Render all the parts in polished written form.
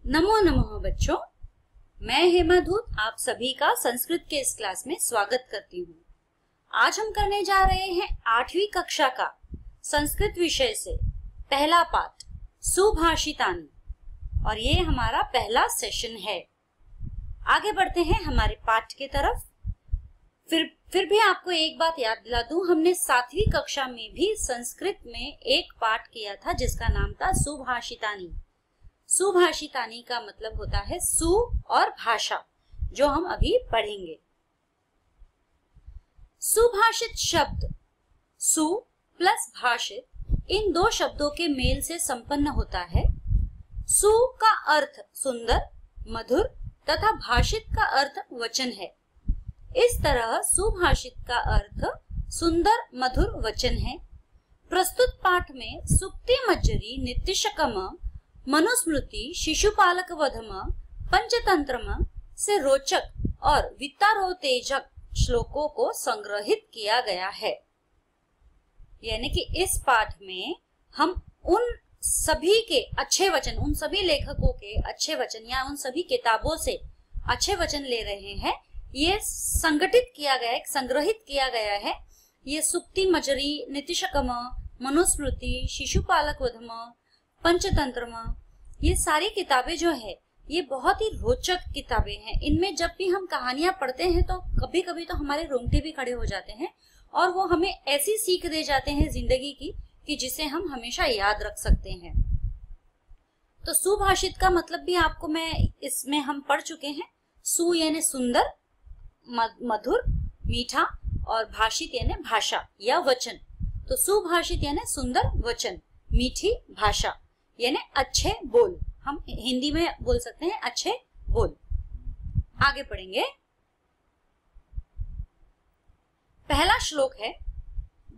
नमो नमः बच्चों, मैं हेमा धूत आप सभी का संस्कृत के इस क्लास में स्वागत करती हूँ। आज हम करने जा रहे हैं 8वीं कक्षा का संस्कृत विषय से पहला पाठ सुभाषितानि और ये हमारा पहला सेशन है। आगे बढ़ते हैं हमारे पाठ के तरफ। फिर भी आपको एक बात याद दिला दूं, हमने 7वीं कक्षा में भी संस्कृत में एक पाठ किया था जिसका नाम था सुभाषितानि। सुभाषितानि का मतलब होता है सु और भाषा, जो हम अभी पढ़ेंगे। सुभाषित शब्द सु प्लस भाषित इन दो शब्दों के मेल से संपन्न होता है। सु का अर्थ सुंदर, मधुर तथा भाषित का अर्थ वचन है। इस तरह सुभाषित का अर्थ सुंदर मधुर वचन है। प्रस्तुत पाठ में सुक्ति मज्जरी नित्यशकम मनुस्मृति शिशुपालक वधम पंचतंत्रम से रोचक और वित्तारोतेजक श्लोकों को संग्रहित किया गया है। यानी कि इस पाठ में हम उन सभी के अच्छे वचन, उन सभी लेखकों के अच्छे वचन या उन सभी किताबों से अच्छे वचन ले रहे हैं। ये संगठित किया गया है, संग्रहित किया गया है। ये सुक्ति मजरी नीतिशकम मनुस्मृति शिशुपालक वधम पंचतंत्रम, ये सारी किताबें जो है ये बहुत ही रोचक किताबें हैं। इनमें जब भी हम कहानियां पढ़ते हैं तो कभी कभी तो हमारे रोंगटे भी खड़े हो जाते हैं और वो हमें ऐसी सीख दे जाते हैं जिंदगी की कि जिसे हम हमेशा याद रख सकते हैं। तो सुभाषित का मतलब भी आपको इसमें हम पढ़ चुके हैं। सु यानी सुंदर, मधुर, मीठा और भाषित यानी भाषा या वचन। तो सुभाषित यानी सुंदर वचन, मीठी भाषा यानी अच्छे बोल। हम हिंदी में बोल सकते हैं अच्छे बोल। आगे पढ़ेंगे। पहला श्लोक है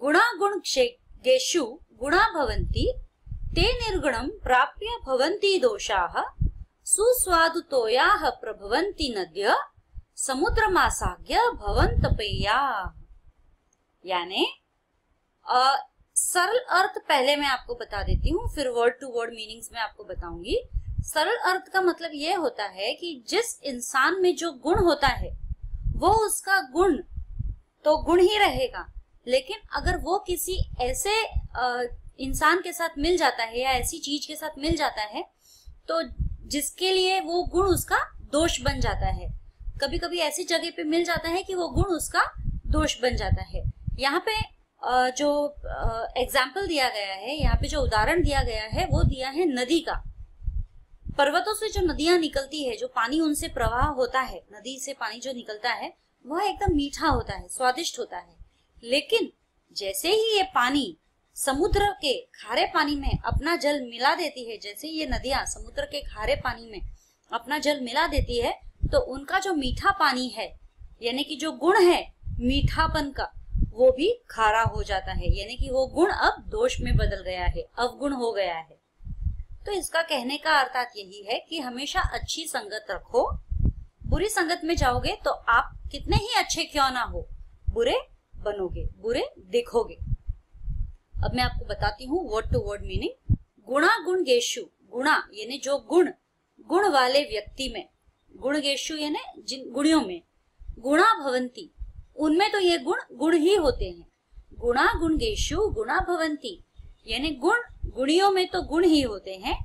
गुणा गुण गेषु गुणा भवन्ति ते निर्गुणं प्राप्य भवन्ति दोषाः सुस्वादुतोयाः प्रभवन्ति नद्य समुद्रमासाग्य भवन्तपेयाः। यानी सरल अर्थ पहले मैं आपको बता देती हूँ, फिर वर्ड टू वर्ड मीनिंग्स में आपको बताऊंगी। सरल अर्थ का मतलब यह होता है कि जिस इंसान में जो गुण होता है वो उसका गुण तो गुण ही रहेगा, लेकिन अगर वो किसी ऐसे इंसान के साथ मिल जाता है या ऐसी चीज के साथ मिल जाता है तो जिसके लिए वो गुण उसका दोष बन जाता है। कभी कभी ऐसी जगह पे मिल जाता है कि वो गुण उसका दोष बन जाता है। यहाँ पे जो एग्जाम्पल दिया गया है, यहाँ पे जो उदाहरण दिया गया है वो दिया है नदी का। पर्वतों से जो नदियां निकलती है, जो पानी उनसे प्रवाह होता है, नदी से पानी जो निकलता है वह एकदम मीठा होता है, स्वादिष्ट होता है। लेकिन जैसे ही ये पानी समुद्र के खारे पानी में अपना जल मिला देती है, जैसे ये नदियां समुद्र के खारे पानी में अपना जल मिला देती है तो उनका जो मीठा पानी है यानी कि जो गुण है मीठापन का वो भी खारा हो जाता है। यानी कि वो गुण अब दोष में बदल गया है, अवगुण हो गया है। तो इसका कहने का अर्थात यही है कि हमेशा अच्छी संगत रखो। बुरी संगत में जाओगे तो आप कितने ही अच्छे क्यों ना हो, बुरे बनोगे, बुरे दिखोगे। अब मैं आपको बताती हूँ वर्ड टू वर्ड मीनिंग। गुणा गुण गेशु, गुणा यानी जो गुण, गुण वाले व्यक्ति में, गुण गेशु यानी जिन गुणियों में, गुणा भवंती उनमें तो ये गुण गुण ही होते हैं। गुणा गुण गेशु गुणा भवंती यानी गुण गुणियों में तो गुण ही होते हैं।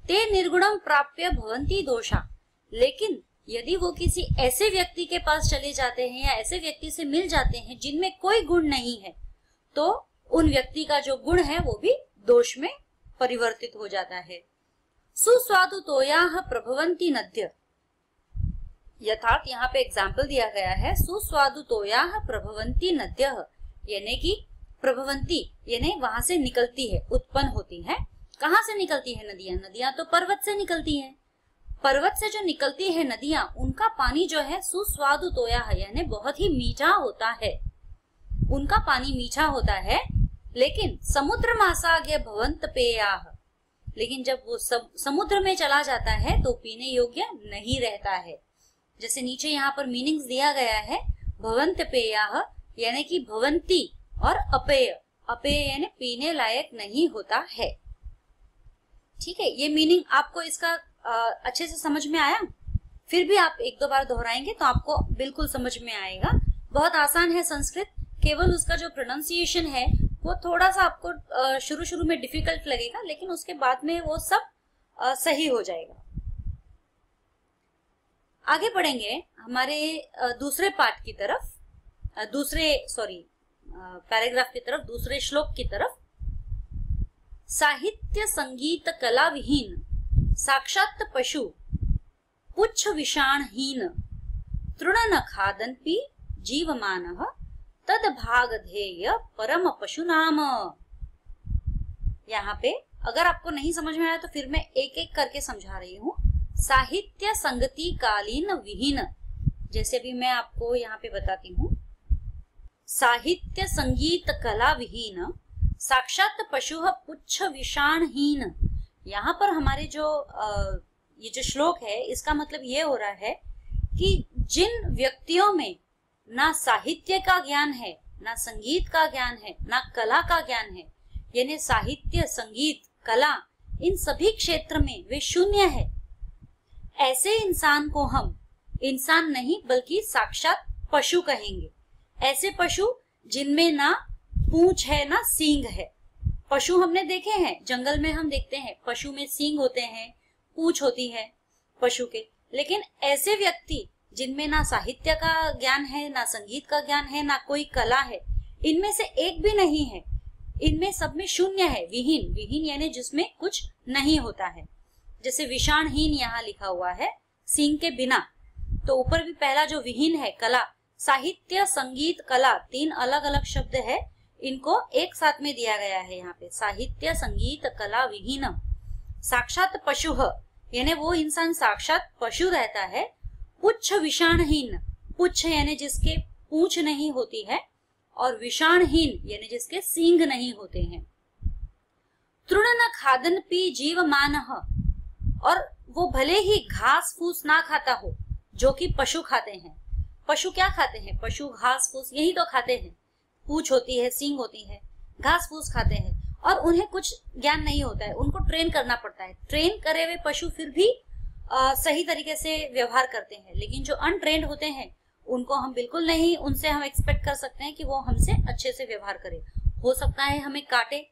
ते निर्गुणम प्राप्य भवंती दोषा, लेकिन यदि वो किसी ऐसे व्यक्ति के पास चले जाते हैं या ऐसे व्यक्ति से मिल जाते हैं जिनमें कोई गुण नहीं है तो उन व्यक्ति का जो गुण है वो भी दोष में परिवर्तित हो जाता है। सुस्वादु तोयाः प्रभवन्ति नद्य, यथार्थ यहाँ पे एग्जाम्पल दिया गया है सुस्वादु तोयाः प्रभवन्ति नद्यः, यानी कि प्रभवन्ति यानी वहां से निकलती है, उत्पन्न होती है। कहाँ से निकलती है नदियां? नदियां तो पर्वत से निकलती हैं। पर्वत से जो निकलती है नदियां, उनका पानी जो है सुस्वादु तोयाः यानी बहुत ही मीठा होता है, उनका पानी मीठा होता है। लेकिन समुद्र मासाग्य भवंत पेयाः, लेकिन जब वो समुद्र में चला जाता है तो पीने योग्य नहीं रहता है। जैसे नीचे यहाँ पर मीनिंग्स दिया गया है, भवंत पेयाः यानी कि भवंती और अपेय, अपेय यानी पीने लायक नहीं होता है। ठीक है, ये मीनिंग आपको इसका अच्छे से समझ में आया? फिर भी आप एक दो बार दोहराएंगे तो आपको बिल्कुल समझ में आएगा। बहुत आसान है संस्कृत, केवल उसका जो प्रोनाउंसिएशन है वो थोड़ा सा आपको शुरू शुरू में डिफिकल्ट लगेगा, लेकिन उसके बाद में वो सब सही हो जाएगा। आगे बढ़ेंगे हमारे दूसरे पार्ट की तरफ, पैराग्राफ की तरफ, दूसरे श्लोक की तरफ। साहित्य संगीत कला विहीन साक्षात पशु पुच्छ विषाणहीन तृण न खादन्पि जीवमानः तद भागधेय परम पशु नाम। यहाँ पे अगर आपको नहीं समझ में आया तो फिर मैं एक एक करके समझा रही हूँ। साहित्य संगति कालीन विहीन, जैसे भी मैं आपको यहाँ पे बताती हूँ, साहित्य संगीत कला विहीन साक्षात पशु पुच्छ विषाणहीन। यहाँ पर हमारे जो ये जो श्लोक है इसका मतलब ये हो रहा है कि जिन व्यक्तियों में ना साहित्य का ज्ञान है, ना संगीत का ज्ञान है, ना कला का ज्ञान है, यानी साहित्य संगीत कला इन सभी क्षेत्र में वे शून्य है, ऐसे इंसान को हम इंसान नहीं बल्कि साक्षात पशु कहेंगे। ऐसे पशु जिनमें ना पूंछ है ना सींग है। पशु हमने देखे हैं, जंगल में हम देखते हैं पशु में सींग होते हैं, पूंछ होती है पशु के, लेकिन ऐसे व्यक्ति जिनमें ना साहित्य का ज्ञान है, ना संगीत का ज्ञान है, ना कोई कला है, इनमें से एक भी नहीं है, इनमें सब में शून्य है। विहीन, विहीन यानी जिसमें कुछ नहीं होता है। जैसे विषाणहीन यहाँ लिखा हुआ है, सींग के बिना, तो ऊपर भी पहला जो विहीन है कला, साहित्य संगीत कला तीन अलग अलग शब्द है, इनको एक साथ में दिया गया है यहाँ पे। साहित्य संगीत कला विहीन साक्षात पशु, यानी वो इंसान साक्षात पशु रहता है। पुच्छ विषाणहीन, पुच्छ यानी जिसके पूंछ नहीं होती है, और विषाणहीन यानी जिसके सींग नहीं होते हैं। तृण न खादन पी जीवमान, और वो भले ही घास फूस ना खाता हो जो कि पशु खाते हैं। पशु क्या खाते हैं? पशु घास फूस यही तो खाते हैं। पूंछ होती है, सींग होती है, घास फूस खाते हैं, और उन्हें कुछ ज्ञान नहीं होता है, उनको ट्रेन करना पड़ता है। ट्रेन करे हुए पशु फिर भी सही तरीके से व्यवहार करते हैं, लेकिन जो अनट्रेन्ड होते हैं उनको हम बिल्कुल नहीं, उनसे हम एक्सपेक्ट कर सकते हैं कि वो हमसे अच्छे से व्यवहार करे। हो सकता है हमें काटे,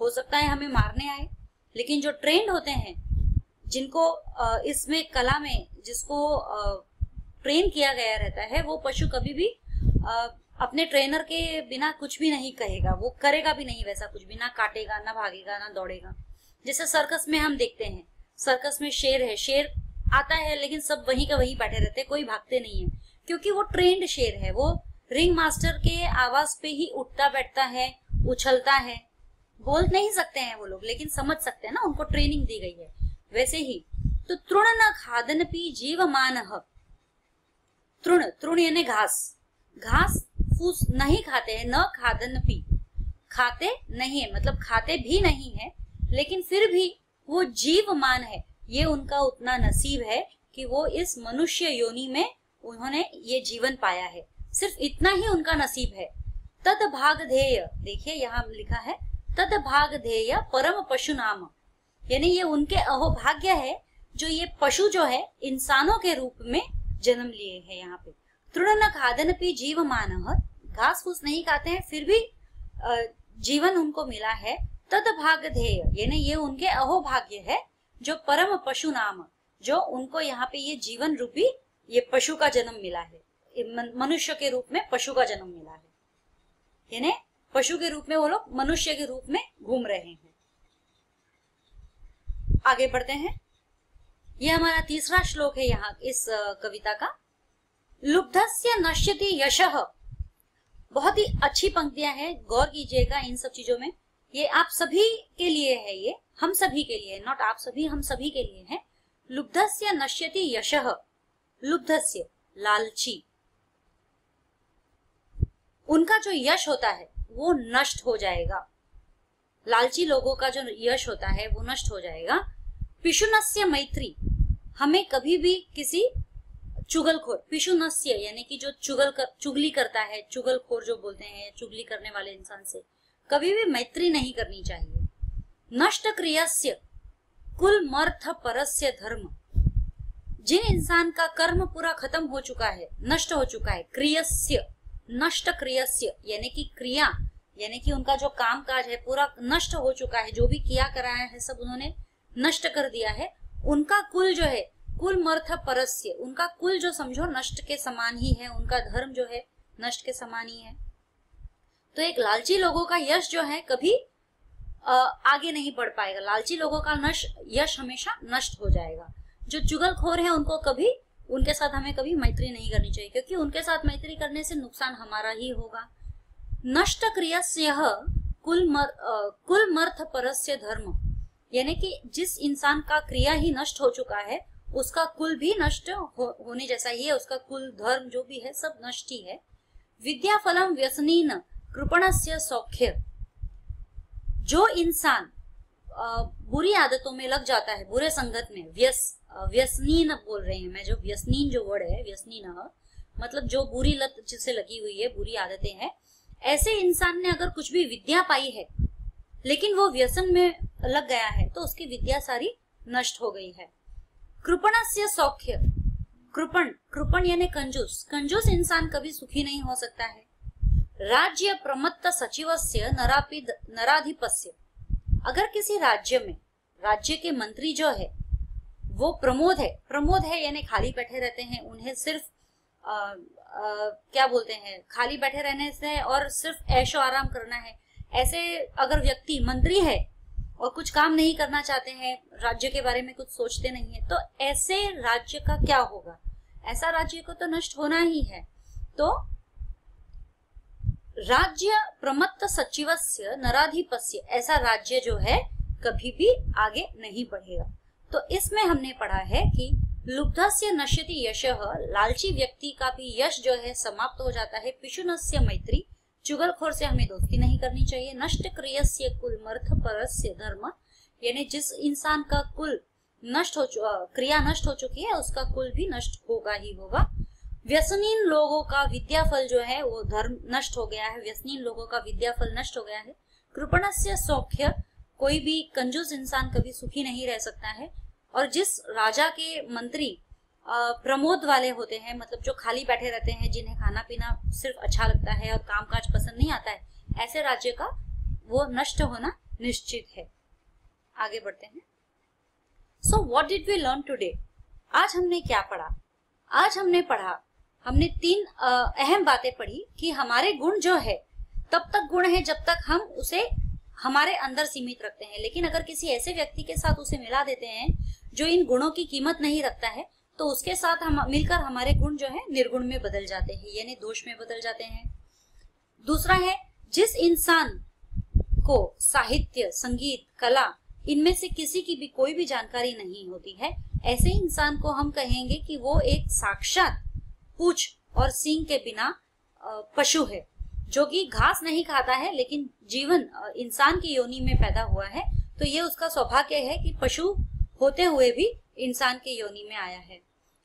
हो सकता है हमें मारने आए, लेकिन जो ट्रेंड होते हैं, जिनको इसमें कला में जिसको ट्रेन किया गया रहता है, वो पशु कभी भी अपने ट्रेनर के बिना कुछ भी नहीं कहेगा, वो करेगा भी नहीं वैसा कुछ भी, ना काटेगा, ना भागेगा, ना दौड़ेगा। जैसे सर्कस में हम देखते हैं, सर्कस में शेर है, शेर आता है लेकिन सब वहीं का वहीं बैठे रहते हैं, कोई भागते नहीं है, क्योंकि वो ट्रेंड शेर है। वो रिंग मास्टर के आवाज पे ही उठता बैठता है, उछलता है। बोल नहीं सकते हैं वो लोग, लेकिन समझ सकते हैं ना, उनको ट्रेनिंग दी गई है। वैसे ही तो तृण न खादन पी जीवमान, तृण, तृण यानी घास, घास फूस नहीं खाते हैं। न खादन पी, खाते नहीं है मतलब खाते भी नहीं है, लेकिन फिर भी वो जीवमान है। ये उनका उतना नसीब है कि वो इस मनुष्य योनि में उन्होंने ये जीवन पाया है, सिर्फ इतना ही उनका नसीब है। तद भाग ध्येय, देखिए यहाँ लिखा है तद भाग ध्येय परम पशु नाम, यानी ये उनके अहोभाग्य है जो ये पशु जो है इंसानों के रूप में जन्म लिए हैं। यहाँ पे तृण न खादन पी जीवमान, घास फूस नहीं खाते हैं फिर भी जीवन उनको मिला है। तद भाग ध्येय यानी ये उनके अहोभाग्य है जो परम पशु नाम, जो उनको यहाँ पे ये जीवन रूपी ये पशु का जन्म मिला है, मनुष्य के रूप में पशु का जन्म मिला है, यानी पशु के रूप में वो लोग मनुष्य के रूप में घूम रहे हैं। आगे बढ़ते हैं, ये हमारा तीसरा श्लोक है यहाँ इस कविता का। लुब्धस्य नश्यति यशः, बहुत ही अच्छी पंक्तियां हैं, गौर कीजिएगा इन सब चीजों में। ये आप सभी के लिए है, ये हम सभी के लिए, नॉट आप सभी, हम सभी के लिए है। लुब्धस्य नश्यति यशः, लुब्धस्य लालची, उनका जो यश होता है वो नष्ट हो जाएगा। लालची लोगों का जो यश होता है वो नष्ट हो जाएगा। पिशुनस्य मैत्री, हमें कभी भी किसी चुगलखोर, पिशुनस्य यानी कि जो चुगली करता है, चुगलखोर जो बोलते हैं, चुगली करने वाले इंसान से कभी भी मैत्री नहीं करनी चाहिए। नष्ट क्रियस्य, कुल मर्थ परस्य धर्म, जिन इंसान का कर्म पूरा खत्म हो चुका है, नष्ट हो चुका है, क्रियस्य नष्ट, क्रियस्य यानी कि क्रिया, यानी कि उनका जो काम काज है पूरा नष्ट हो चुका है, जो भी किया कराया है सब उन्होंने नष्ट कर दिया है, उनका कुल जो है कुल मर्थ परस्य, उनका कुल जो समझो नष्ट के समान ही है, उनका धर्म जो है नष्ट के समान ही है। तो एक लालची लोगों का यश जो है कभी आगे नहीं बढ़ पाएगा, लालची लोगों का यश हमेशा नष्ट हो जाएगा। जो चुगलखोर है उनको कभी, उनके साथ हमें कभी मैत्री नहीं करनी चाहिए, क्योंकि उनके साथ मैत्री करने से नुकसान हमारा ही होगा। नष्ट क्रियस्य कुल मर्थ परस्य धर्म, यानी कि जिस इंसान का क्रिया ही नष्ट हो चुका है उसका कुल भी नष्ट होने जैसा ही है, उसका कुल धर्म जो भी है सब नष्ट ही है। विद्या फलम व्यसनीन कृपणस्य सौख्य, जो इंसान बुरी आदतों में लग जाता है, बुरे संगत में, व्यसनीन बोल रहे हैं मैं, जो व्यसनीन जो वर्ड है, व्यसनीन मतलब जो बुरी लत जिससे लगी हुई है, बुरी आदतें हैं, ऐसे इंसान ने अगर कुछ भी विद्या पाई है लेकिन वो व्यसन में लग गया है तो उसकी विद्या सारी नष्ट हो गई है। कृपणस्य सौख्य, कृपण यानी कंजूस, कंजूस इंसान कभी सुखी नहीं हो सकता है। राज्य प्रमत्त सचिवस्य नराधिपस्य, अगर किसी राज्य में, राज्य के मंत्री जो है वो प्रमोद है यानी खाली बैठे रहते हैं, उन्हें सिर्फ क्या बोलते हैं, खाली बैठे रहने से और सिर्फ ऐशो आराम करना है, ऐसे अगर व्यक्ति मंत्री है और कुछ काम नहीं करना चाहते हैं, राज्य के बारे में कुछ सोचते नहीं है, तो ऐसे राज्य का क्या होगा? ऐसा राज्य को तो नष्ट होना ही है। तो राज्य प्रमत्त सचिवस्य नराधिपस्य, ऐसा राज्य जो है कभी भी आगे नहीं बढ़ेगा। तो इसमें हमने पढ़ा है कि लुब्धस्य नश्यति यशः, लालची व्यक्ति का भी यश जो है समाप्त हो जाता है। पिशुनस्य मैत्री, चुगलखोर से हमें दोस्ती नहीं करनी चाहिए। नष्ट क्रियस्य कुलमर्थ परस्य धर्म, यानी जिस इंसान का कुल नष्ट हो क्रिया नष्ट हो चुकी है उसका कुल भी नष्ट होगा ही होगा। व्यसनीन लोगों का विद्याफल जो है वो धर्म नष्ट हो गया है, व्यसनीन लोगों का विद्याफल नष्ट हो गया है। कृपणस्य सौख्य, कोई भी कंजूस इंसान कभी सुखी नहीं रह सकता है। और जिस राजा के मंत्री प्रमोद वाले होते हैं, मतलब जो खाली बैठे रहते हैं, जिन्हें खाना पीना सिर्फ अच्छा लगता है और कामकाज पसंद नहीं आता है, ऐसे राज्य का वो नष्ट होना निश्चित है। आगे बढ़ते हैं। So what did we learn today? आज हमने क्या पढ़ा? आज हमने तीन अहम बातें पढ़ी कि हमारे गुण जो है तब तक गुण है जब तक हम उसे हमारे अंदर सीमित रखते हैं, लेकिन अगर किसी ऐसे व्यक्ति के साथ उसे मिला देते हैं जो इन गुणों की कीमत नहीं रखता है तो उसके साथ हम मिलकर हमारे गुण जो है निर्गुण में बदल जाते हैं, यानी दोष में बदल जाते हैं। दूसरा है, जिस इंसान को साहित्य, संगीत, कला इनमें से किसी की भी कोई भी जानकारी नहीं होती है, ऐसे इंसान को हम कहेंगे कि वो एक साक्षात पूंछ और सींग के बिना पशु है, जो कि घास नहीं खाता है लेकिन जीवन इंसान की योनि में पैदा हुआ है। तो ये उसका सौभाग्य है कि पशु होते हुए भी इंसान के योनि में आया है।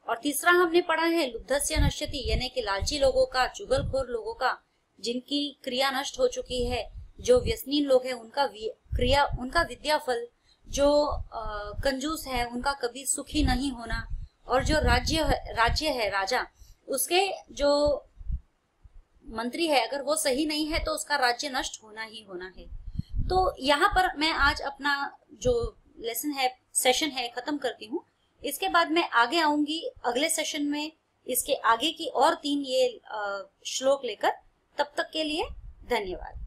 और तीसरा हमने पढ़ा है लुब्धस्य नश्यति, यानी कि लालची लोगों का, चुगलखोर लोगों का, जिनकी क्रिया नष्ट हो चुकी है, जो व्यसनीन लोग हैं उनका विद्याफल, जो कंजूस है उनका कभी सुखी नहीं होना, और जो राज्य है राजा, उसके जो मंत्री है अगर वो सही नहीं है तो उसका राज्य नष्ट होना ही होना है। तो यहाँ पर मैं आज अपना जो लेसन है, सेशन है, खत्म करती हूँ। इसके बाद मैं आगे आऊंगी अगले सेशन में इसके आगे की और 3 ये श्लोक लेकर। तब तक के लिए धन्यवाद।